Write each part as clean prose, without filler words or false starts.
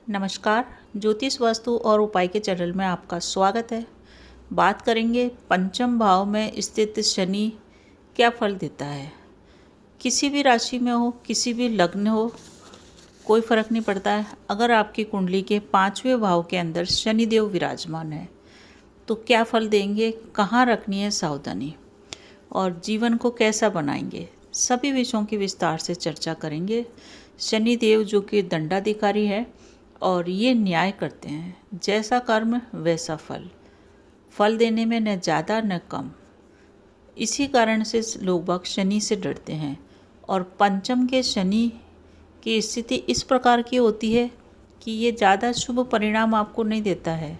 नमस्कार। ज्योतिष वास्तु और उपाय के चैनल में आपका स्वागत है। बात करेंगे पंचम भाव में स्थित शनि क्या फल देता है। किसी भी राशि में हो, किसी भी लग्न हो, कोई फर्क नहीं पड़ता है। अगर आपकी कुंडली के 5वें भाव के अंदर शनिदेव विराजमान है तो क्या फल देंगे, कहाँ रखनी है सावधानी और जीवन को कैसा बनाएंगे, सभी विषयों की विस्तार से चर्चा करेंगे। शनिदेव जो कि दंडाधिकारी है और ये न्याय करते हैं, जैसा कर्म वैसा फल, फल देने में न ज़्यादा न कम। इसी कारण से लोग बाग शनि से डरते हैं। और पंचम के शनि की स्थिति इस प्रकार की होती है कि ये ज़्यादा शुभ परिणाम आपको नहीं देता है।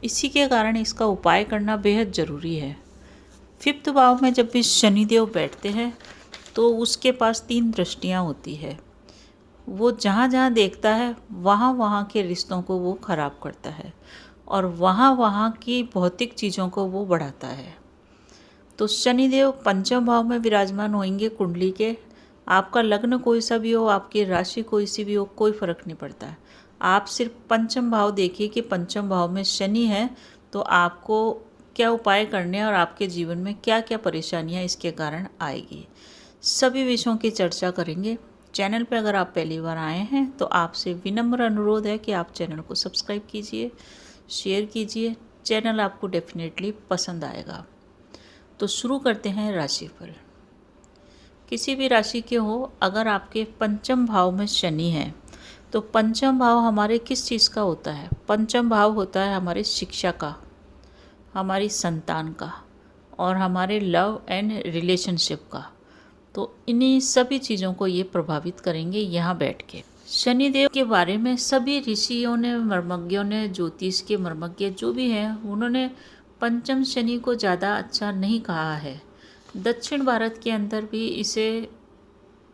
इसी के कारण इसका उपाय करना बेहद ज़रूरी है। 5th भाव में जब भी शनिदेव बैठते हैं तो उसके पास 3 दृष्टियाँ होती है। वो जहाँ जहाँ देखता है वहाँ वहाँ के रिश्तों को वो खराब करता है और वहाँ वहाँ की भौतिक चीज़ों को वो बढ़ाता है। तो शनिदेव पंचम भाव में विराजमान होंगे कुंडली के। आपका लग्न कोई सा भी हो, आपकी राशि कोई सी भी हो, कोई फर्क नहीं पड़ता है। आप सिर्फ पंचम भाव देखिए कि पंचम भाव में शनि है तो आपको क्या उपाय करने हैं और आपके जीवन में क्या क्या परेशानियाँ इसके कारण आएगी, सभी विषयों की चर्चा करेंगे। चैनल पर अगर आप पहली बार आए हैं तो आपसे विनम्र अनुरोध है कि आप चैनल को सब्सक्राइब कीजिए, शेयर कीजिए। चैनल आपको डेफिनेटली पसंद आएगा। तो शुरू करते हैं राशिफल। किसी भी राशि के हो, अगर आपके पंचम भाव में शनि है तो पंचम भाव हमारे किस चीज़ का होता है? पंचम भाव होता है हमारे शिक्षा का, हमारी संतान का और हमारे लव एंड रिलेशनशिप का। तो इन्हीं सभी चीज़ों को ये प्रभावित करेंगे यहाँ बैठ के। शनिदेव के बारे में सभी ऋषियों ने, मर्मज्ञों ने, ज्योतिष के मर्मज्ञ जो भी हैं, उन्होंने पंचम शनि को ज़्यादा अच्छा नहीं कहा है। दक्षिण भारत के अंदर भी इसे,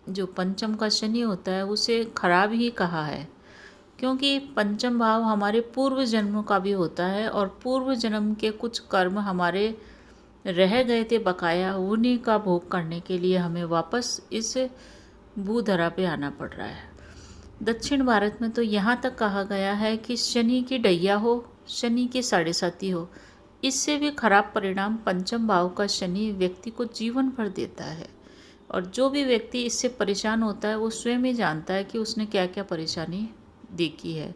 जो पंचम का शनि होता है, उसे खराब ही कहा है, क्योंकि पंचम भाव हमारे पूर्व जन्मों का भी होता है और पूर्व जन्म के कुछ कर्म हमारे रह गए थे बकाया, उन्हीं का भोग करने के लिए हमें वापस इस भूधरा पे आना पड़ रहा है। दक्षिण भारत में तो यहाँ तक कहा गया है कि शनि की डैया हो, शनि की साढ़े साथी हो, इससे भी खराब परिणाम पंचम भाव का शनि व्यक्ति को जीवन भर देता है। और जो भी व्यक्ति इससे परेशान होता है वो स्वयं ही जानता है कि उसने क्या क्या परेशानी देखी है।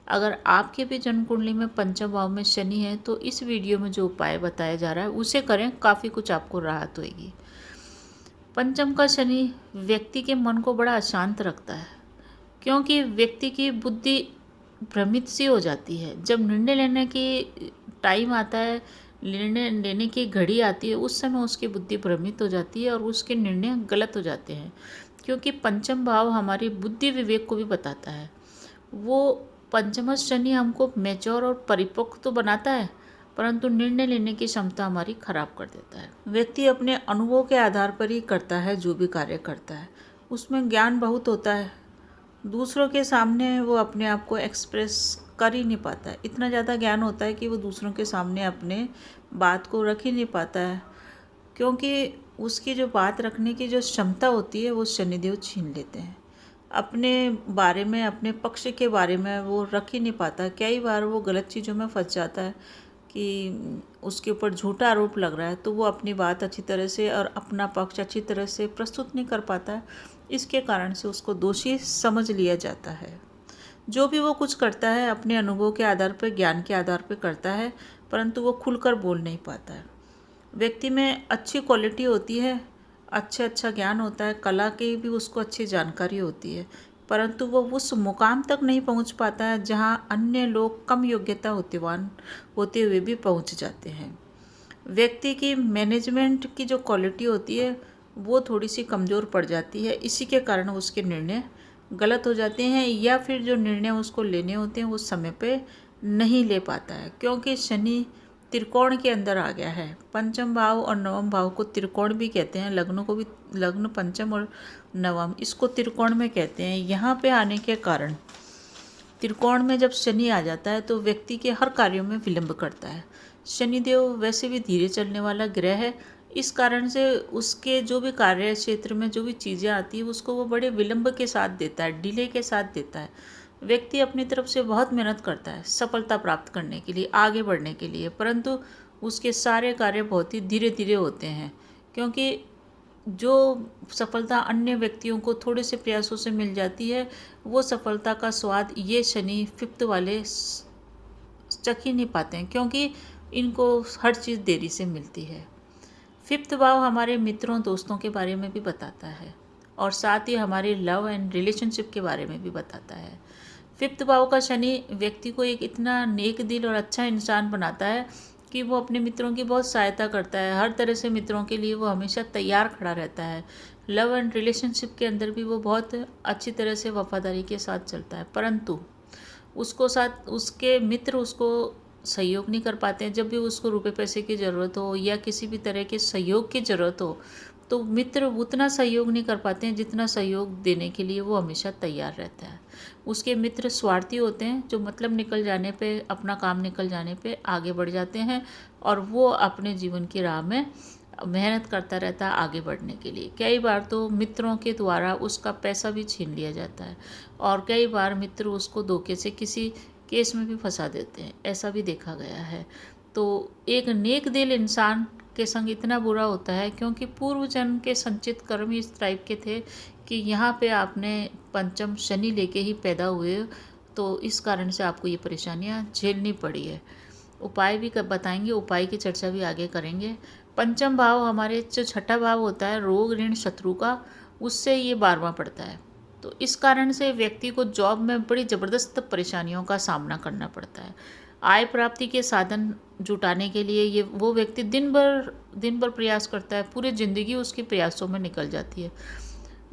अगर आपके भी जन्म कुंडली में पंचम भाव में शनि है तो इस वीडियो में जो उपाय बताया जा रहा है उसे करें, काफ़ी कुछ आपको राहत होगी। पंचम का शनि व्यक्ति के मन को बड़ा अशांत रखता है, क्योंकि व्यक्ति की बुद्धि भ्रमित सी हो जाती है। जब निर्णय लेने की टाइम आता है, निर्णय लेने की घड़ी आती है, उस समय उसकी बुद्धि भ्रमित हो जाती है और उसके निर्णय गलत हो जाते हैं, क्योंकि पंचम भाव हमारी बुद्धि विवेक को भी बताता है। वो पंचम शनि हमको मैच्योर और परिपक्व तो बनाता है, परंतु निर्णय लेने की क्षमता हमारी खराब कर देता है। व्यक्ति अपने अनुभव के आधार पर ही करता है, जो भी कार्य करता है उसमें ज्ञान बहुत होता है, दूसरों के सामने वो अपने आप को एक्सप्रेस कर ही नहीं पाता है। इतना ज़्यादा ज्ञान होता है कि वो दूसरों के सामने अपने बात को रख ही नहीं पाता है, क्योंकि उसकी जो बात रखने की जो क्षमता होती है वो शनिदेव छीन लेते हैं। अपने बारे में, अपने पक्ष के बारे में वो रख ही नहीं पाता। कई बार वो गलत चीज़ों में फंस जाता है कि उसके ऊपर झूठा आरोप लग रहा है तो वो अपनी बात अच्छी तरह से और अपना पक्ष अच्छी तरह से प्रस्तुत नहीं कर पाता है। इसके कारण से उसको दोषी समझ लिया जाता है। जो भी वो कुछ करता है अपने अनुभव के आधार पर, ज्ञान के आधार पर करता है, परंतु वो खुलकर बोल नहीं पाता है। व्यक्ति में अच्छी क्वालिटी होती है, अच्छा ज्ञान होता है, कला की भी उसको अच्छी जानकारी होती है, परंतु वो उस मुकाम तक नहीं पहुंच पाता है जहां अन्य लोग कम योग्यता होते हुए भी पहुंच जाते हैं। व्यक्ति की मैनेजमेंट की जो क्वालिटी होती है वो थोड़ी सी कमज़ोर पड़ जाती है। इसी के कारण उसके निर्णय गलत हो जाते हैं, या फिर जो निर्णय उसको लेने होते हैं वो समय पे नहीं ले पाता है, क्योंकि शनि त्रिकोण के अंदर आ गया है। पंचम भाव और नवम भाव को त्रिकोण भी कहते हैं, लग्नों को भी, लग्न पंचम और नवम, इसको त्रिकोण में कहते हैं। यहाँ पे आने के कारण त्रिकोण में जब शनि आ जाता है तो व्यक्ति के हर कार्यों में विलंब करता है। शनिदेव वैसे भी धीरे चलने वाला ग्रह है, इस कारण से उसके जो भी कार्य क्षेत्र में जो भी चीज़ें आती है उसको वो बड़े विलंब के साथ देता है, डिले के साथ देता है। व्यक्ति अपनी तरफ से बहुत मेहनत करता है सफलता प्राप्त करने के लिए, आगे बढ़ने के लिए, परंतु उसके सारे कार्य बहुत ही धीरे धीरे होते हैं, क्योंकि जो सफलता अन्य व्यक्तियों को थोड़े से प्रयासों से मिल जाती है, वो सफलता का स्वाद ये शनि फिफ्थ वाले चख ही नहीं पाते हैं, क्योंकि इनको हर चीज़ देरी से मिलती है। फिफ्थ भाव हमारे मित्रों दोस्तों के बारे में भी बताता है और साथ ही हमारे लव एंड रिलेशनशिप के बारे में भी बताता है। फिफ्थ भाव का शनि व्यक्ति को एक इतना नेक दिल और अच्छा इंसान बनाता है कि वो अपने मित्रों की बहुत सहायता करता है, हर तरह से मित्रों के लिए वो हमेशा तैयार खड़ा रहता है। लव एंड रिलेशनशिप के अंदर भी वो बहुत अच्छी तरह से वफादारी के साथ चलता है, परंतु उसके मित्र उसको सहयोग नहीं कर पाते हैं। जब भी उसको रुपए पैसे की ज़रूरत हो या किसी भी तरह के सहयोग की ज़रूरत हो, तो मित्र उतना सहयोग नहीं कर पाते हैं जितना सहयोग देने के लिए वो हमेशा तैयार रहता है। उसके मित्र स्वार्थी होते हैं, जो मतलब निकल जाने पे, अपना काम निकल जाने पे आगे बढ़ जाते हैं और वो अपने जीवन की राह में मेहनत करता रहता है आगे बढ़ने के लिए। कई बार तो मित्रों के द्वारा उसका पैसा भी छीन लिया जाता है और कई बार मित्र उसको धोखे से किसी केस में भी फंसा देते हैं, ऐसा भी देखा गया है। तो एक नेक दिल इंसान के संग इतना बुरा होता है क्योंकि पूर्व जन्म के संचित कर्म इस टाइप के थे कि यहाँ पे आपने पंचम शनि लेके ही पैदा हुए, तो इस कारण से आपको ये परेशानियाँ झेलनी पड़ी है। उपाय भी बताएंगे, उपाय की चर्चा भी आगे करेंगे। पंचम भाव हमारे जो छठा भाव होता है रोग ऋण शत्रु का, उससे ये 12वां पड़ता है। तो इस कारण से व्यक्ति को जॉब में बड़ी ज़बरदस्त परेशानियों का सामना करना पड़ता है। आय प्राप्ति के साधन जुटाने के लिए ये वो व्यक्ति दिन भर प्रयास करता है, पूरी ज़िंदगी उसकी प्रयासों में निकल जाती है।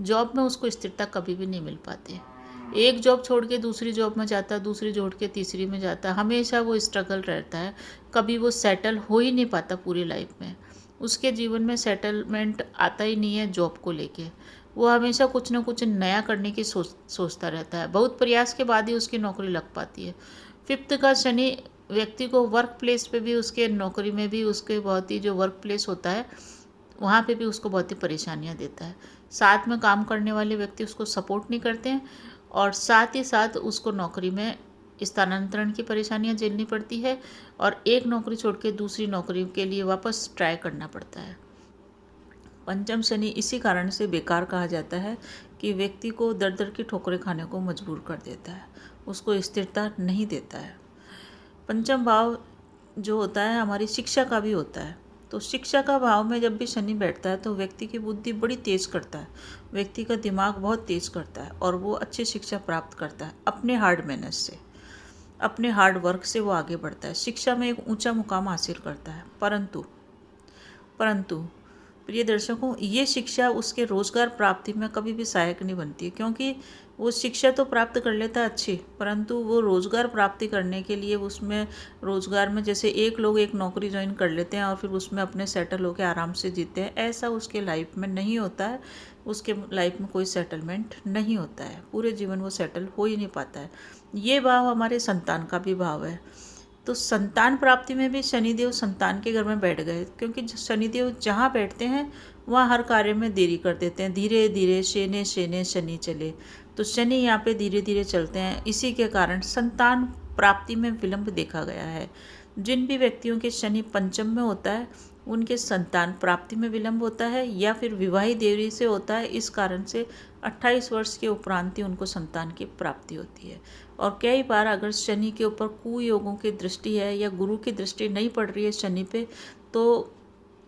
जॉब में उसको स्थिरता कभी भी नहीं मिल पाती है। एक जॉब छोड़ के दूसरी जॉब में जाता है, दूसरी छोड़ के तीसरी में जाता है, हमेशा वो स्ट्रगल रहता है, कभी वो सेटल हो ही नहीं पाता पूरी लाइफ में। उसके जीवन में सेटलमेंट आता ही नहीं है जॉब को लेके। वो हमेशा कुछ ना कुछ नया करने की सोचता रहता है। बहुत प्रयास के बाद ही उसकी नौकरी लग पाती है। फिफ्थ का शनि व्यक्ति को वर्क प्लेस पे भी, उसके नौकरी में भी, उसके बहुत ही जो वर्क प्लेस होता है वहाँ पे भी उसको बहुत ही परेशानियाँ देता है। साथ में काम करने वाले व्यक्ति उसको सपोर्ट नहीं करते हैं और साथ ही साथ उसको नौकरी में स्थानांतरण की परेशानियाँ झेलनी पड़ती है और एक नौकरी छोड़ के दूसरी नौकरी के लिए वापस ट्राई करना पड़ता है। पंचम शनि इसी कारण से बेकार कहा जाता है कि व्यक्ति को दर दर की ठोकरें खाने को मजबूर कर देता है, उसको स्थिरता नहीं देता है। पंचम भाव जो होता है हमारी शिक्षा का भी होता है। तो शिक्षा का भाव में जब भी शनि बैठता है तो व्यक्ति की बुद्धि बड़ी तेज करता है, व्यक्ति का दिमाग बहुत तेज करता है और वो अच्छी शिक्षा प्राप्त करता है अपने हार्ड मेहनत से, अपने हार्ड वर्क से वो आगे बढ़ता है, शिक्षा में एक ऊंचा मुकाम हासिल करता है। परंतु प्रिय दर्शकों, ये शिक्षा उसके रोज़गार प्राप्ति में कभी भी सहायक नहीं बनती है, क्योंकि वो शिक्षा तो प्राप्त कर लेता है अच्छी, परंतु वो रोज़गार प्राप्ति करने के लिए उसमें रोज़गार में जैसे एक लोग एक नौकरी ज्वाइन कर लेते हैं और फिर उसमें अपने सेटल होकर आराम से जीते हैं, ऐसा उसके लाइफ में नहीं होता है। उसके लाइफ में कोई सेटलमेंट नहीं होता है, पूरे जीवन वो सेटल हो ही नहीं पाता है। ये भाव हमारे संतान का भी भाव है। तो संतान प्राप्ति में भी शनिदेव संतान के घर में बैठ गए, क्योंकि शनिदेव जहाँ बैठते हैं वहाँ हर कार्य में देरी कर देते हैं। धीरे धीरे शेने शेने शनि चले, तो शनि यहाँ पे धीरे धीरे चलते हैं। इसी के कारण संतान प्राप्ति में विलंब देखा गया है। जिन भी व्यक्तियों के शनि पंचम में होता है उनके संतान प्राप्ति में विलंब होता है या फिर विवाहित देरी से होता है। इस कारण से 28 वर्ष के उपरांत ही उनको संतान की प्राप्ति होती है। और कई बार अगर शनि के ऊपर कुयोगों की दृष्टि है या गुरु की दृष्टि नहीं पड़ रही है शनि पे, तो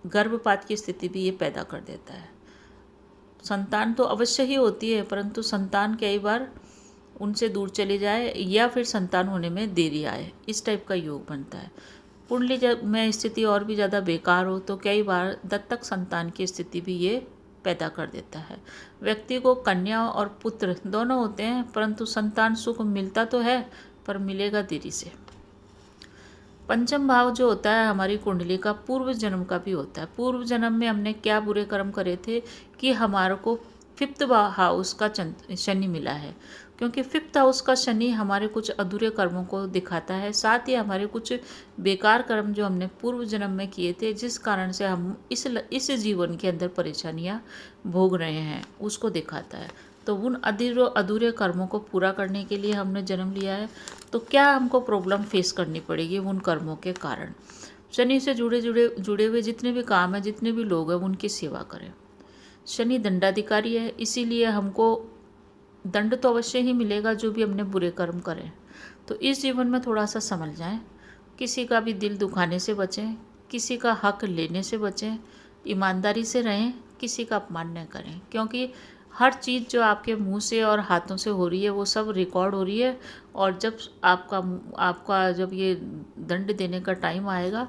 गर्भपात की स्थिति भी ये पैदा कर देता है। संतान तो अवश्य ही होती है, परंतु संतान कई बार उनसे दूर चली जाए या फिर संतान होने में देरी आए, इस टाइप का योग बनता है। कुंडली जब में स्थिति और भी ज़्यादा बेकार हो तो कई बार दत्तक संतान की स्थिति भी ये पैदा कर देता है। व्यक्ति को कन्या और पुत्र दोनों होते हैं, परंतु संतान सुख मिलता तो है पर मिलेगा देरी से। पंचम भाव जो होता है हमारी कुंडली का पूर्व जन्म का भी होता है। पूर्व जन्म में हमने क्या बुरे कर्म करे थे कि हमारे को फिफ्थ हाउस का शनि मिला है, क्योंकि फिफ्थ हाउस का शनि हमारे कुछ अधूरे कर्मों को दिखाता है, साथ ही हमारे कुछ बेकार कर्म जो हमने पूर्व जन्म में किए थे जिस कारण से हम इस जीवन के अंदर परेशानियां भोग रहे हैं उसको दिखाता है। तो उन अधूरे कर्मों को पूरा करने के लिए हमने जन्म लिया है, तो क्या हमको प्रॉब्लम फेस करनी पड़ेगी उन कर्मों के कारण। शनि से जुड़े हुए जितने भी काम हैं, जितने भी लोग हैं, उनकी सेवा करें। शनि दंडाधिकारी है, इसीलिए हमको दंड तो अवश्य ही मिलेगा जो भी हमने बुरे कर्म करें। तो इस जीवन में थोड़ा सा संभल जाएं, किसी का भी दिल दुखाने से बचें, किसी का हक लेने से बचें, ईमानदारी से रहें, किसी का अपमान न करें, क्योंकि हर चीज़ जो आपके मुंह से और हाथों से हो रही है वो सब रिकॉर्ड हो रही है। और जब आपका जब ये दंड देने का टाइम आएगा,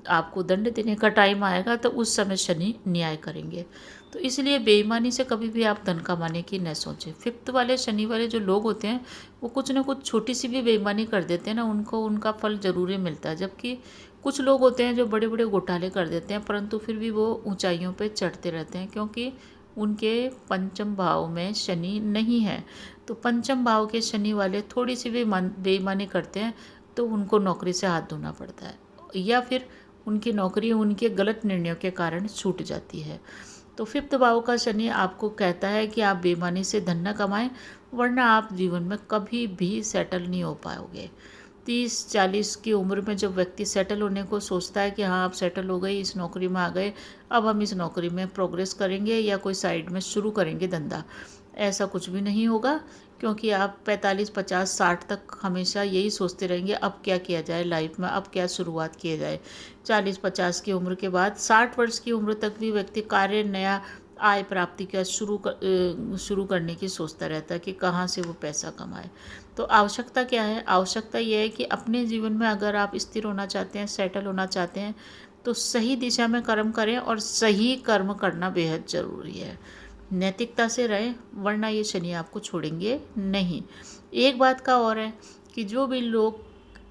आपको दंड देने का टाइम आएगा, तो उस समय शनि न्याय करेंगे। तो इसलिए बेईमानी से कभी भी आप धन कमाने की न सोचें। फिफ्थ वाले शनि वाले जो लोग होते हैं वो कुछ ना कुछ छोटी सी भी बेईमानी कर देते हैं ना, उनको उनका फल जरूर ही मिलता है। जबकि कुछ लोग होते हैं जो बड़े बड़े घोटाले कर देते हैं, परंतु फिर भी वो ऊंचाइयों पे चढ़ते रहते हैं, क्योंकि उनके पंचम भाव में शनि नहीं है। तो पंचम भाव के शनि वाले थोड़ी सी भी बेईमानी करते हैं तो उनको नौकरी से हाथ धोना पड़ता है, या फिर उनकी नौकरी उनके गलत निर्णयों के कारण छूट जाती है। तो फिफ्थ भाव का शनि आपको कहता है कि आप बेईमानी से धन न कमाएं, वरना आप जीवन में कभी भी सेटल नहीं हो पाओगे। 30-40 की उम्र में जब व्यक्ति सेटल होने को सोचता है कि हाँ आप सेटल हो गए, इस नौकरी में आ गए, अब हम इस नौकरी में प्रोग्रेस करेंगे या कोई साइड में शुरू करेंगे धंधा, ऐसा कुछ भी नहीं होगा। क्योंकि आप 45, 50, 60 तक हमेशा यही सोचते रहेंगे अब क्या किया जाए लाइफ में, अब क्या शुरुआत किया जाए। 40-50 की उम्र के बाद 60 वर्ष की उम्र तक भी व्यक्ति कार्य, नया आय प्राप्ति का शुरू करने की सोचता रहता है कि कहाँ से वो पैसा कमाए। तो आवश्यकता क्या है? आवश्यकता यह है कि अपने जीवन में अगर आप स्थिर होना चाहते हैं, सेटल होना चाहते हैं, तो सही दिशा में कर्म करें, और सही कर्म करना बेहद ज़रूरी है। नैतिकता से रहें, वरना ये शनि आपको छोड़ेंगे नहीं। एक बात का और है कि जो भी लोग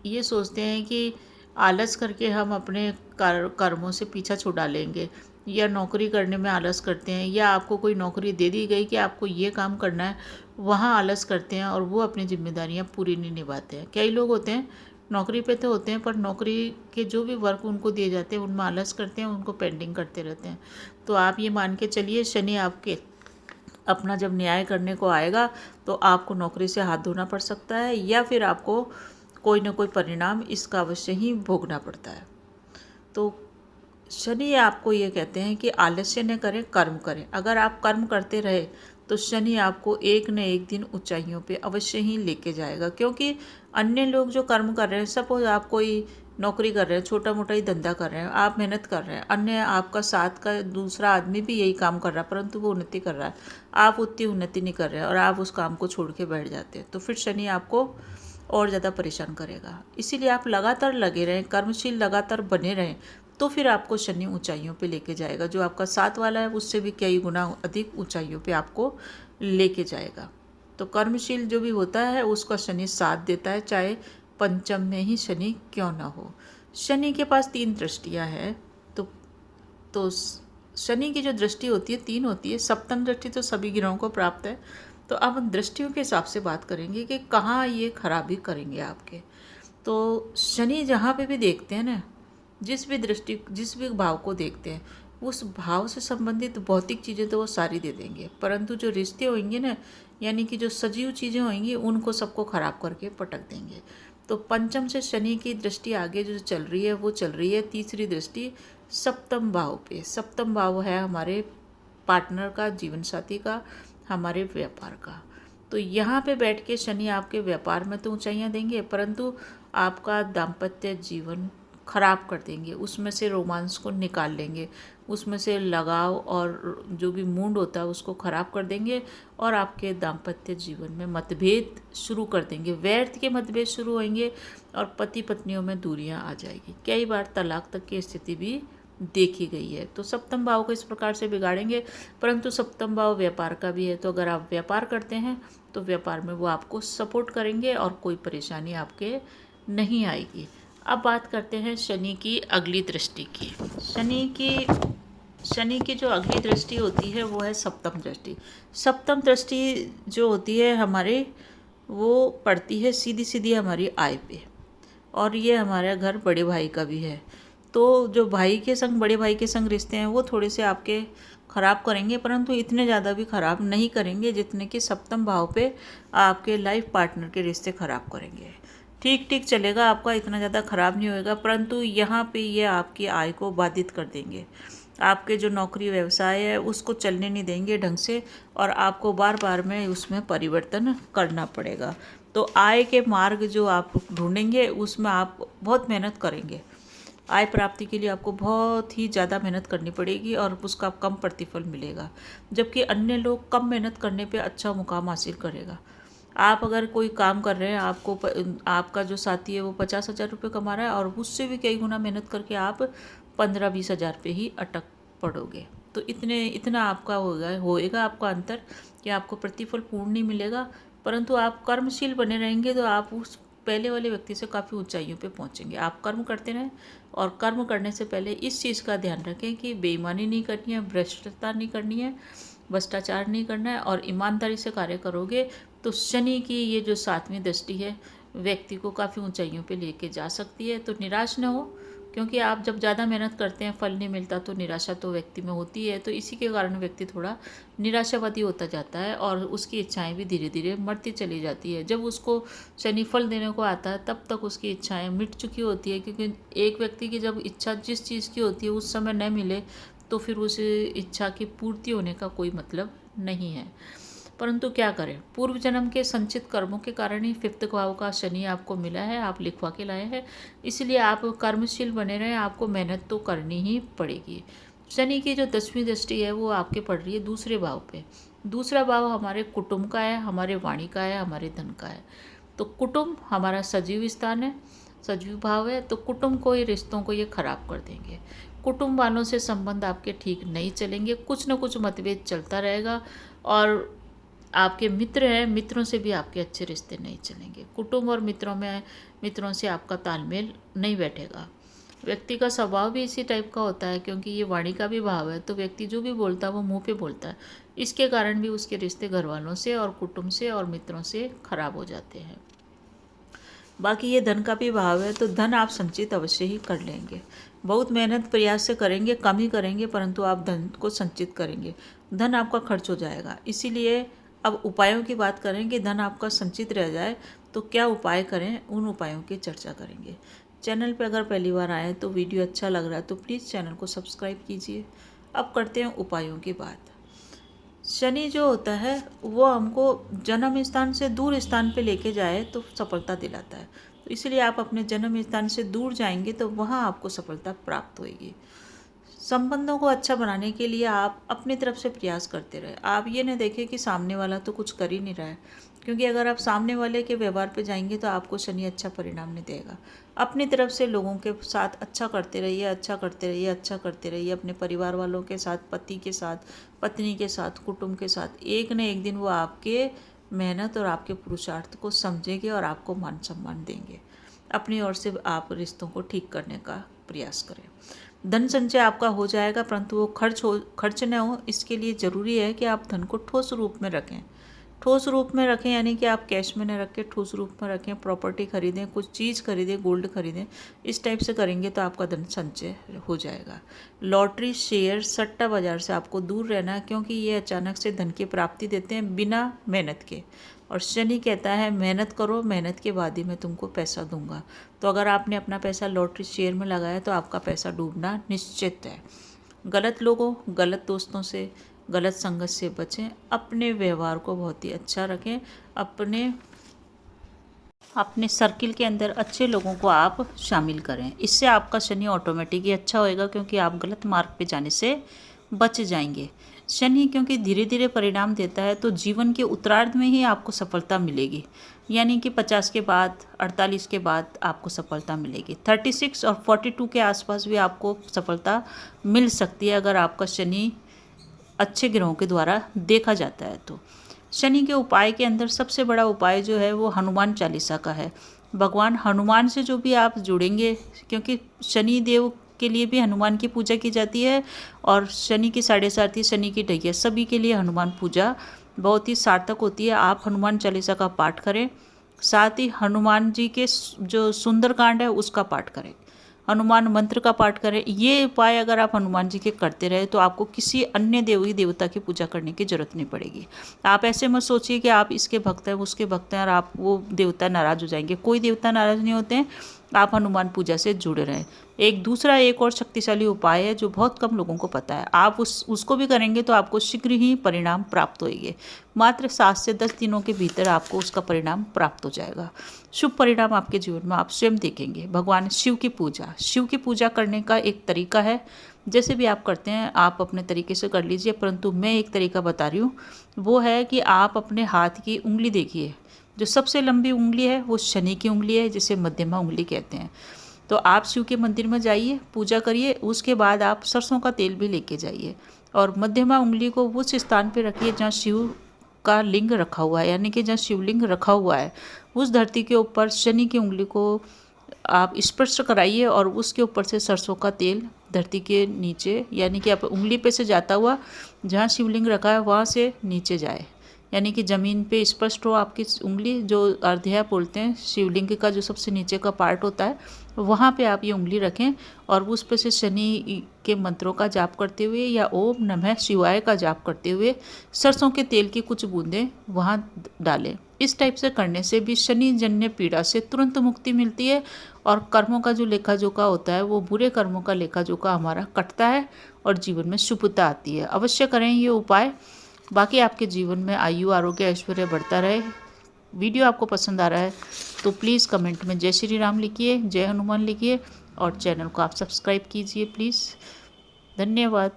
ये सोचते हैं कि आलस करके हम अपने कर्मों से पीछा छुड़ा लेंगे, या नौकरी करने में आलस करते हैं, या आपको कोई नौकरी दे दी गई कि आपको ये काम करना है, वहाँ आलस करते हैं और वो अपनी जिम्मेदारियाँ पूरी नहीं निभाते हैं। कई लोग होते हैं नौकरी पे तो होते हैं, पर नौकरी के जो भी वर्क उनको दिए जाते हैं उनमें आलस करते हैं, उनको पेंडिंग करते रहते हैं। तो आप ये मान के चलिए शनि आपके अपना जब न्याय करने को आएगा तो आपको नौकरी से हाथ धोना पड़ सकता है, या फिर आपको कोई ना कोई परिणाम इसका अवश्य ही भोगना पड़ता है। तो शनि आपको ये कहते हैं कि आलस्य न करें, कर्म करें। अगर आप कर्म करते रहे तो शनि आपको एक न एक दिन ऊंचाइयों पे अवश्य ही लेके जाएगा। क्योंकि अन्य लोग जो कर्म कर रहे हैं, सपोज आप कोई नौकरी कर रहे हैं, छोटा मोटा ही धंधा कर रहे हैं, आप मेहनत कर रहे हैं, अन्य आपका साथ का दूसरा आदमी भी यही काम कर रहा है, परंतु वो उन्नति कर रहा है, आप उतनी उन्नति नहीं कर रहे हैं और आप उस काम को छोड़ के बैठ जाते हैं, तो फिर शनि आपको और ज़्यादा परेशान करेगा। इसीलिए आप लगातार लगे रहें, कर्मशील लगातार बने रहें, तो फिर आपको शनि ऊंचाइयों पे लेके जाएगा। जो आपका साथ वाला है उससे भी कई गुना अधिक ऊंचाइयों पे आपको लेके जाएगा। तो कर्मशील जो भी होता है उसका शनि साथ देता है, चाहे पंचम में ही शनि क्यों ना हो। शनि के पास 3 दृष्टियां हैं। तो शनि की जो दृष्टि होती है 3 होती है। सप्तम दृष्टि तो सभी ग्रहों को प्राप्त है। तो अब हम दृष्टियों के हिसाब से बात करेंगे कि कहाँ ये खराबी करेंगे आपके। तो शनि जहाँ पे भी देखते हैं ना, जिस भी भाव को देखते हैं, उस भाव से संबंधित भौतिक चीज़ें तो वो सारी दे देंगे, परंतु जो रिश्ते होंगे ना, यानी कि जो सजीव चीज़ें होंगी, उनको सबको खराब करके पटक देंगे। तो पंचम से शनि की दृष्टि आगे जो चल रही है वो चल रही है तीसरी दृष्टि सप्तम भाव पे। सप्तम भाव है हमारे पार्टनर का, जीवन साथी का, हमारे व्यापार का। तो यहाँ पे बैठ के शनि आपके व्यापार में तो ऊंचाइयाँ देंगे, परंतु आपका दाम्पत्य जीवन खराब कर देंगे, उसमें से रोमांस को निकाल लेंगे, उसमें से लगाव और जो भी मूड होता है उसको खराब कर देंगे, और आपके दाम्पत्य जीवन में मतभेद शुरू कर देंगे, व्यर्थ के मतभेद शुरू होंगे और पति पत्नियों में दूरियां आ जाएगी। कई बार तलाक तक की स्थिति भी देखी गई है। तो सप्तम भाव को इस प्रकार से बिगाड़ेंगे, परंतु सप्तम भाव व्यापार का भी है। तो अगर आप व्यापार करते हैं तो व्यापार में वो आपको सपोर्ट करेंगे और कोई परेशानी आपके नहीं आएगी। अब बात करते हैं शनि की अगली दृष्टि की। शनि की जो अगली दृष्टि होती है वो है सप्तम दृष्टि। सप्तम दृष्टि जो होती है हमारे, वो पड़ती है सीधी सीधी हमारी आय पे, और ये हमारा घर बड़े भाई का भी है। तो जो भाई के संग, बड़े भाई के संग रिश्ते हैं वो थोड़े से आपके ख़राब करेंगे, परंतु इतने ज़्यादा भी ख़राब नहीं करेंगे जितने कि सप्तम भाव पे आपके लाइफ पार्टनर के रिश्ते ख़राब करेंगे। ठीक ठीक चलेगा आपका, इतना ज़्यादा ख़राब नहीं होएगा, परंतु यहाँ पे ये आपकी आय को बाधित कर देंगे। आपके जो नौकरी व्यवसाय है उसको चलने नहीं देंगे ढंग से, और आपको बार बार में उसमें परिवर्तन करना पड़ेगा। तो आय के मार्ग जो आप ढूंढेंगे उसमें आप बहुत मेहनत करेंगे। आय प्राप्ति के लिए आपको बहुत ही ज़्यादा मेहनत करनी पड़ेगी और उसका कम प्रतिफल मिलेगा, जबकि अन्य लोग कम मेहनत करने पे अच्छा मुकाम हासिल करेगा। आप अगर कोई काम कर रहे हैं, आपका जो साथी है वो 50,000 रुपये कमा रहा है और उससे भी कई गुना मेहनत करके आप 15-20 हज़ार पे ही अटक पड़ोगे। तो इतना आपका होएगा आपका अंतर कि आपको प्रतिफल पूर्ण नहीं मिलेगा, परंतु आप कर्मशील बने रहेंगे तो आप उस पहले वाले व्यक्ति से काफ़ी ऊंचाइयों पे पहुंचेंगे। आप कर्म करते रहें, और कर्म करने से पहले इस चीज़ का ध्यान रखें कि बेईमानी नहीं करनी है, भ्रष्टता नहीं करनी है, भ्रष्टाचार नहीं करना है, और ईमानदारी से कार्य करोगे तो शनि की ये जो 7वीं दृष्टि है व्यक्ति को काफ़ी ऊंचाइयों पे लेके जा सकती है। तो निराश न हो, क्योंकि आप जब ज़्यादा मेहनत करते हैं फल नहीं मिलता तो निराशा तो व्यक्ति में होती है। तो इसी के कारण व्यक्ति थोड़ा निराशावादी होता जाता है और उसकी इच्छाएं भी धीरे धीरे मरती चली जाती है। जब उसको शनि फल देने को आता है तब तक उसकी इच्छाएं मिट चुकी होती है, क्योंकि एक व्यक्ति की जब इच्छा जिस चीज़ की होती है उस समय न मिले तो फिर उस इच्छा की पूर्ति होने का कोई मतलब नहीं है। परंतु क्या करें, पूर्व जन्म के संचित कर्मों के कारण ही 5th भाव का शनि आपको मिला है, आप लिखवा के लाए हैं, इसलिए आप कर्मशील बने रहें। आपको मेहनत तो करनी ही पड़ेगी। शनि की जो 10वीं दृष्टि है वो आपके पड़ रही है दूसरे भाव पे। दूसरा भाव हमारे कुटुंब का है, हमारे वाणी का है, हमारे धन का है। तो कुटुंब हमारा सजीव स्थान है, सजीव भाव है, तो कुटुंब को ही, रिश्तों को ये खराब कर देंगे। कुटुंब वालों से संबंध आपके ठीक नहीं चलेंगे, कुछ न कुछ मतभेद चलता रहेगा, और आपके मित्र हैं, मित्रों से भी आपके अच्छे रिश्ते नहीं चलेंगे। कुटुंब और मित्रों से आपका तालमेल नहीं बैठेगा। व्यक्ति का स्वभाव भी इसी टाइप का होता है, क्योंकि ये वाणी का भी भाव है, तो व्यक्ति जो भी बोलता है वो मुंह पे बोलता है। इसके कारण भी उसके रिश्ते घर वालों से और कुटुंब से और मित्रों से खराब हो जाते हैं। बाकी ये धन का भी भाव है, तो धन आप संचित अवश्य ही कर लेंगे। बहुत मेहनत प्रयास से करेंगे, कम ही करेंगे, परंतु आप धन को संचित करेंगे। धन आपका खर्च हो जाएगा। इसीलिए अब उपायों की बात करें कि धन आपका संचित रह जाए तो क्या उपाय करें, उन उपायों की चर्चा करेंगे। चैनल पर अगर पहली बार आए तो वीडियो अच्छा लग रहा है तो प्लीज़ चैनल को सब्सक्राइब कीजिए। अब करते हैं उपायों की बात। शनि जो होता है वो हमको जन्म स्थान से दूर स्थान पे लेके जाए तो सफलता दिलाता है। तो इसलिए आप अपने जन्म स्थान से दूर जाएंगे तो वहाँ आपको सफलता प्राप्त होगी। संबंधों को अच्छा बनाने के लिए आप अपनी तरफ से प्रयास करते रहे। आप ये न देखें कि सामने वाला तो कुछ कर ही नहीं रहा है, क्योंकि अगर आप सामने वाले के व्यवहार पे जाएंगे तो आपको शनि अच्छा परिणाम नहीं देगा। अपनी तरफ से लोगों के साथ अच्छा करते रहिए, अच्छा करते रहिए, अच्छा करते रहिए। अपने परिवार वालों के साथ, पति के साथ, पत्नी के साथ, कुटुंब के साथ, एक न एक दिन वो आपके मेहनत और आपके पुरुषार्थ को समझेंगे और आपको मान सम्मान देंगे। अपनी ओर से आप रिश्तों को ठीक करने का प्रयास करें। धन संचय आपका हो जाएगा, परंतु वो खर्च न हो, इसके लिए ज़रूरी है कि आप धन को ठोस रूप में रखें। ठोस रूप में रखें यानी कि आप कैश में न रख के ठोस रूप में रखें। प्रॉपर्टी खरीदें, कुछ चीज़ खरीदें, गोल्ड खरीदें। इस टाइप से करेंगे तो आपका धन संचय हो जाएगा। लॉटरी, शेयर, सट्टा बाजार से आपको दूर रहना है, क्योंकि ये अचानक से धन की प्राप्ति देते हैं बिना मेहनत के। और शनि कहता है मेहनत करो, मेहनत के बाद ही मैं तुमको पैसा दूंगा। तो अगर आपने अपना पैसा लॉटरी, शेयर में लगाया तो आपका पैसा डूबना निश्चित है। गलत लोगों, गलत दोस्तों से, गलत संगत से बचें। अपने व्यवहार को बहुत ही अच्छा रखें। अपने सर्किल के अंदर अच्छे लोगों को आप शामिल करें। इससे आपका शनि ऑटोमेटिक ही अच्छा होएगा, क्योंकि आप गलत मार्ग पे जाने से बच जाएंगे। शनि क्योंकि धीरे धीरे परिणाम देता है, तो जीवन के उत्तरार्ध में ही आपको सफलता मिलेगी। यानी कि 50 के बाद, 48 के बाद आपको सफलता मिलेगी। 36 और 42 के आसपास भी आपको सफलता मिल सकती है, अगर आपका शनि अच्छे ग्रहों के द्वारा देखा जाता है। तो शनि के उपाय के अंदर सबसे बड़ा उपाय जो है वो हनुमान चालीसा का है। भगवान हनुमान से जो भी आप जुड़ेंगे, क्योंकि शनि देव के लिए भी हनुमान की पूजा की जाती है, और शनि की 7.5, शनि की ढैया, सभी के लिए हनुमान पूजा बहुत ही सार्थक होती है। आप हनुमान चालीसा का पाठ करें, साथ ही हनुमान जी के जो सुंदरकांड है उसका पाठ करें। हनुमान मंत्र का पाठ करें। ये उपाय अगर आप हनुमान जी के करते रहे तो आपको किसी अन्य देवी देवता की पूजा करने की जरूरत नहीं पड़ेगी। आप ऐसे मत सोचिए कि आप इसके भक्त हैं उसके भक्त हैं और आप वो देवता नाराज हो जाएंगे। कोई देवता नाराज नहीं होते हैं। आप हनुमान पूजा से जुड़े रहें। एक और शक्तिशाली उपाय है जो बहुत कम लोगों को पता है। आप उसको भी करेंगे तो आपको शीघ्र ही परिणाम प्राप्त होंगे। मात्र 7 से 10 दिनों के भीतर आपको उसका परिणाम प्राप्त हो जाएगा। शुभ परिणाम आपके जीवन में आप स्वयं देखेंगे। भगवान शिव की पूजा करने का एक तरीका है। जैसे भी आप करते हैं आप अपने तरीके से कर लीजिए, परंतु मैं एक तरीका बता रही हूँ। वो है कि आप अपने हाथ की उंगली देखिए। जो सबसे लंबी उंगली है वो शनि की उंगली है, जिसे मध्यमा उंगली कहते हैं। तो आप शिव के मंदिर में जाइए, पूजा करिए। उसके बाद आप सरसों का तेल भी लेके जाइए और मध्यमा उंगली को उस स्थान पे रखिए जहाँ शिव का लिंग रखा हुआ है, यानी कि जहाँ शिवलिंग रखा हुआ है उस धरती के ऊपर शनि की उंगली को आप स्पर्श कराइए और उसके ऊपर से सरसों का तेल धरती के नीचे, यानी कि आप उंगली पे से जाता हुआ जहाँ शिवलिंग रखा है वहाँ से नीचे जाए, यानी कि ज़मीन पे स्पष्ट हो आपकी उंगली। जो अर्ध्या बोलते हैं शिवलिंग का जो सबसे नीचे का पार्ट होता है, वहाँ पे आप ये उंगली रखें और उस पे से शनि के मंत्रों का जाप करते हुए या ओम नमः शिवाय का जाप करते हुए सरसों के तेल की कुछ बूंदें वहाँ डालें। इस टाइप से करने से भी शनि जन्य पीड़ा से तुरंत मुक्ति मिलती है और कर्मों का जो लेखा जोखा होता है वो बुरे कर्मों का लेखा जोखा हमारा कटता है और जीवन में शुभता आती है। अवश्य करें ये उपाय। बाकी आपके जीवन में आयु आरोग्य ऐश्वर्य बढ़ता रहे। वीडियो आपको पसंद आ रहा है तो प्लीज़ कमेंट में जय श्री राम लिखिए, जय हनुमान लिखिए और चैनल को आप सब्सक्राइब कीजिए प्लीज़। धन्यवाद।